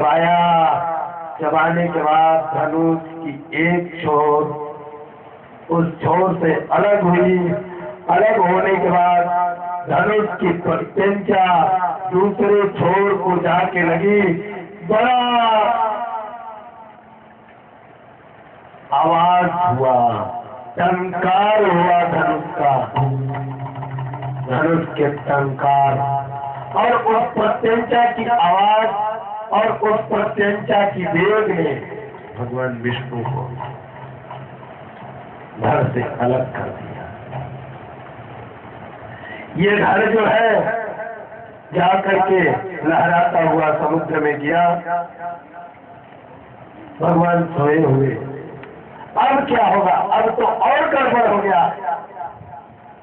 चबाया, चबाने के बाद धनुष की एक छोर उस छोर से अलग हुई, अलग होने के बाद धनुष की प्रत्यंचा दूसरे छोर को जाके लगी, बड़ा आवाज हुआ, टंकार हुआ धनुष का, धनुष के टंकार, और उस प्रत्यंचा की आवाज और उस प्रत्यंचा की वेग ने भगवान विष्णु को घर से अलग कर दिया। ये घर जो है जाकर के लहराता हुआ समुद्र में गया, भगवान सोए हुए। अब क्या होगा? अब तो और गड़बड़ हो गया।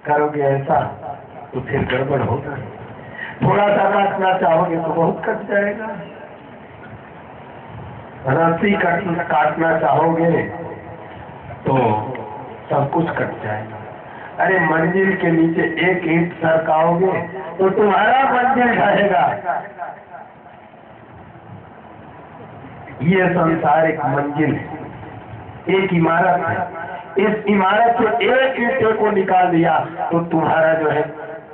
करोगे ऐसा तो फिर गड़बड़ होगा। थोड़ा सा काटना चाहोगे तो बहुत कट जाएगा, रस्सी काटना चाहोगे तो सब कुछ कट जाएगा। अरे मंजिल के नीचे एक ईंट सरकाओगे तो तुम्हारा मंजिल ढहेगा। ये संसार एक मंजिल है, एक इमारत है। इस इमारत से एक ईंटे को निकाल दिया तो तुम्हारा जो है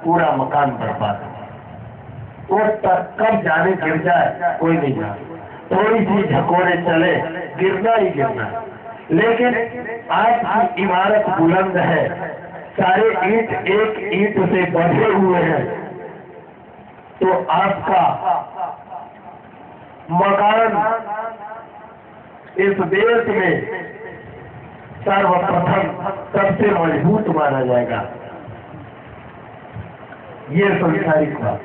पूरा मकान बर्बाद है। वो तक कब जाने गिर जाए कोई नहीं जानता। थोड़ी सी झकोरे चले, गिरना ही गिरना। लेकिन आज की इमारत बुलंद है, सारे ईंट एक ईंट से बढ़े हुए हैं, तो आपका मकान इस देश में सर्वप्रथम सबसे मजबूत माना जाएगा। ये संसारिक बात।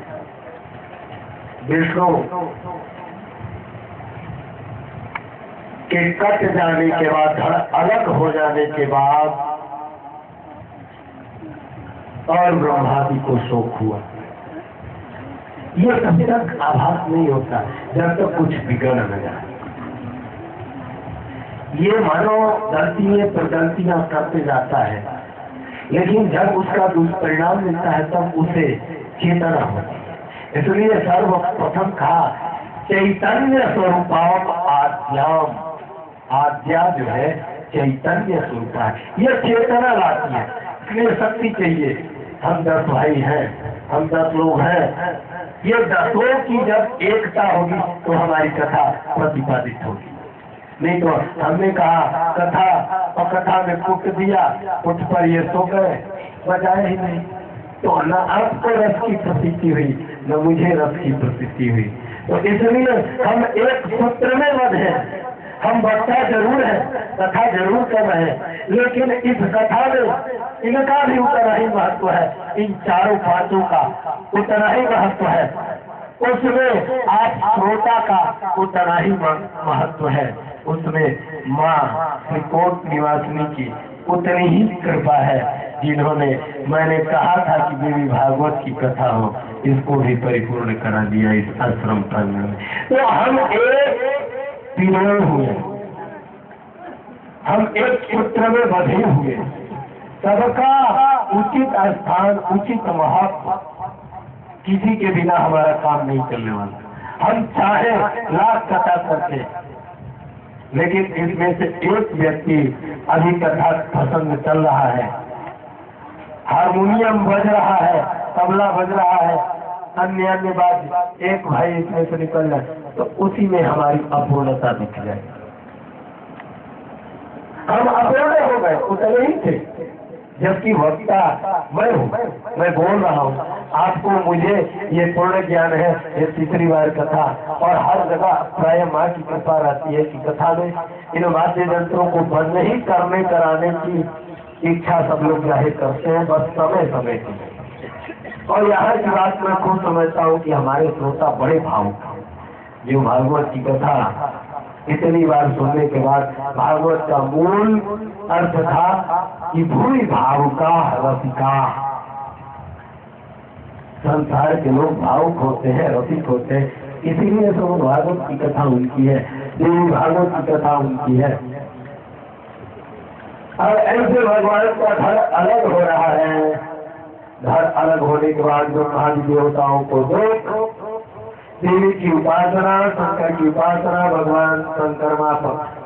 विष्णु के कट जाने के बाद, धड़ अलग हो जाने के बाद और ब्रह्मादि को शोक हुआ। ये तब तक आभास नहीं होता जब तक कुछ बिगड़ न जाए। ये मानो गलतियां पर गलतियां करते जाता है, लेकिन जब उसका दुष्परिणाम मिलता है तब उसे चेतना होती है। इसलिए सर्वप्रथम कहा चैतन्य स्वरूपाम आद्याम। आद्या जो है चैतन्य स्वरूप है, ये चेतना लाती है। इसलिए शक्ति चाहिए। हम 10 भाई हैं, हम 10 लोग हैं, ये 10 की जब एकता होगी तो हमारी कथा प्रतिपादित होगी। नहीं तो हमने कहा कथा और कथा में कुट दिया, कुट पर ये सो गए, बजाए ही नहीं, तो न आपको रस की प्रतीति हुई न मुझे रस की प्रतीति हुई। तो इसलिए हम एक सूत्र में बंध हैं। हम वक्ता जरूर है, कथा जरूर कर रहे हैं, लेकिन इस कथा में इनका भी उतना ही महत्व है, इन चारों पांचों का उतना ही महत्व है, उसमें आप श्रोता का उतना ही महत्व है, उसमें माँ त्रिकोट निवासिनी की उतनी ही कृपा है, जिन्होंने मैंने कहा था कि देवी भागवत की कथा हो, इसको भी परिपूर्ण करा दिया इस आश्रम प्रांगण में। तो हम एक पिरोए हुए, हम एक सूत्र में बंधे हुए, सबका उचित स्थान, उचित महत्व, किसी के बिना हमारा काम नहीं चलने वाला। हम चाहे लाख कथा करते, लेकिन इसमें से एक व्यक्ति अभी कथा प्रसंग चल रहा है, हारमोनियम बज रहा है, तबला बज रहा है, अन्य बात, एक भाई इसमें से निकल जाए तो उसी में हमारी अपूर्णता दिख जाए। हम अपूर्ण हो गए, उतने ही थे, जबकि वक्ता मैं हूँ, मैं बोल रहा हूँ आपको। मुझे ये पूर्ण ज्ञान है, ये तीसरी बार कथा, और हर जगह प्राय माँ की कृपा रहती है कि कथा में इन वाद्य यंत्रों को बंद नहीं करने कराने की इच्छा सब लोग जाहिर करते हैं, बस समय समय की। और यहाँ की बात मैं खुद समझता हूँ कि हमारे श्रोता बड़े भावुक, जो भागवत की कथा इतनी बार सुनने के बाद, भागवत का मूल अर्थ था कि भूमि भावुका रसिका। संसार के लोग भावुक होते हैं, रसिक होते हैं, इसीलिए तो भागवत की कथा उनकी है, देवी भागवत की कथा उनकी है। और ऐसे भगवान का घर अलग हो रहा है। घर अलग होने के बाद ब्रह्मादि देवताओं को देख देवी की उपासना, शंकर की उपासना, भगवान शंकर माँ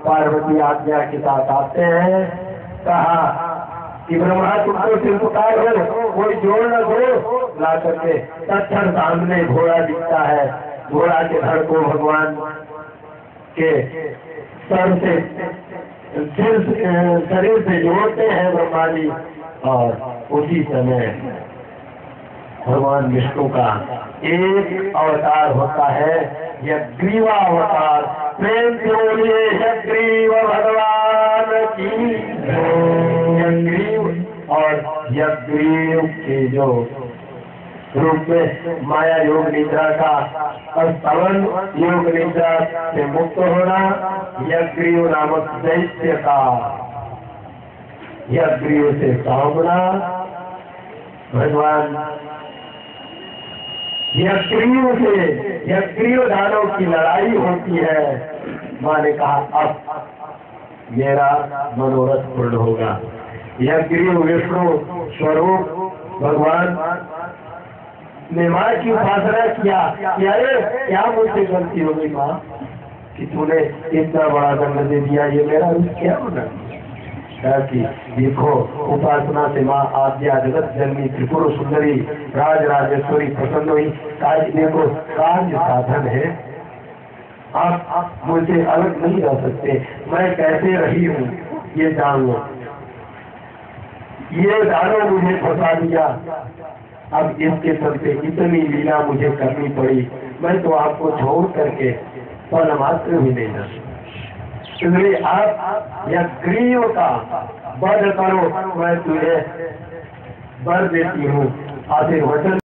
पार्वती आज्ञा के साथ आते हैं। कहा कि ब्रह्मा तुमको शिल्पकार हो, कोई जोड़ न दो, ला करके तत्क्षण सामने घोड़ा दिखता है। घोड़ा के धड़ को भगवान के सर से शरीर से जोड़ते हैं ब्रह्मा जी, और उसी समय भगवान विष्णु का एक अवतार होता है, यज्ञीवा अवतार। प्रेम से बोलिए यज्ञीव भगवान की। यज्ञीव और यज्ञीव के जो रूप में माया योग निद्रा का स्तवन, योग निद्रा से मुक्त होना, यज्ञीव नामक दैत्य का यज्ञीव से सामना, भगवान यज्ञीव दानव की लड़ाई होती है। माँ ने कहा अब मेरा मनोरथ पूर्ण होगा। यज्ञीव विष्णु स्वरूप भगवान ने माँ की उपासना किया कि अरे क्या मुझसे गलती हो गई माँ कि तूने इतना बड़ा दंड दे दिया, ये मेरा रूप क्या होना। कि देखो उपासना से माँ आद्या जगत जननी त्रिपुर सुंदरी राज राजेश्वरी प्रसन्न हुई। देखो कार्य साधन है, आप मुझे अलग नहीं रह सकते, मैं कैसे रही हूँ ये जान लो। ये दानव मुझे फंसा दिया, अब इसके चलते इतनी लीला मुझे करनी पड़ी, मैं तो आपको छोड़ करके पल मात्र भी नहीं रह। इसलिए आप यज्ञीव का वध करो, मैं तुझे वर देती हूँ, आशीर्वचन